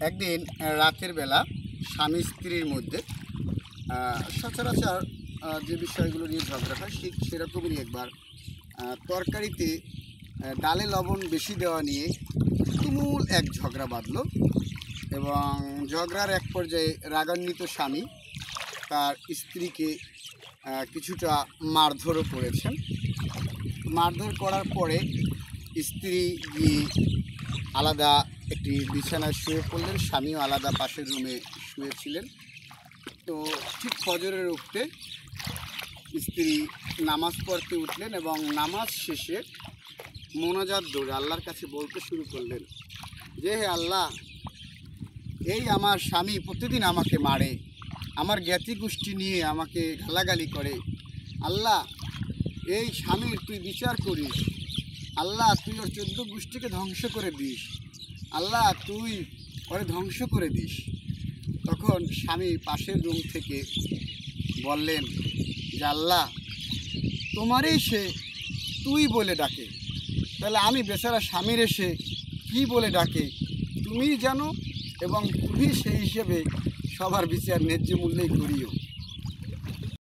একদিন রাতের বেলা স্বামী স্ত্রীর মধ্যে সচরাচর যে বিষয়গুলো নিয়ে ঝগড়া হয় ঠিক সেরকমই একবার তরকারিতে ডালে লবণ বেশি দেওয়া নিয়ে তুমুল এক ঝগড়া বাঁধল এবং ঝগড়ার এক পর্যায়ে রাগান্বিত স্বামী তার স্ত্রীকে কিছুটা মারধরও করেছেন। মারধর করার পরে স্ত্রী গিয়ে আলাদা একটি বিছানায় শুয়ে পড়লেন, স্বামীও আলাদা পাশের রুমে শুয়েছিলেন। তো ঠিক ফজরের উঠতে স্ত্রী নামাজ পড়তে উঠলেন এবং নামাজ শেষে মোনাজাত দৌড়ে আল্লাহর কাছে বলতে শুরু করলেন যে, হে আল্লাহ, এই আমার স্বামী প্রতিদিন আমাকে মারে, আমার জ্ঞাতি গোষ্ঠী নিয়ে আমাকে গালাগালি করে। আল্লাহ, এই স্বামীর তুই বিচার করিস। আল্লাহ, তুই ওর 14 গোষ্ঠীকে ধ্বংস করে দিস। আল্লাহ, তুই ওরে ধ্বংস করে দিস। তখন স্বামী পাশের রুম থেকে বললেন যে, আল্লাহ, তোমারই সে তুই বলে ডাকে, তাহলে আমি বেচারা স্বামীর এসে কী বলে ডাকে তুমি জানো এবং তুমি সেই হিসেবে সবার বিচার ন্যায্য মূল্যেই করিও।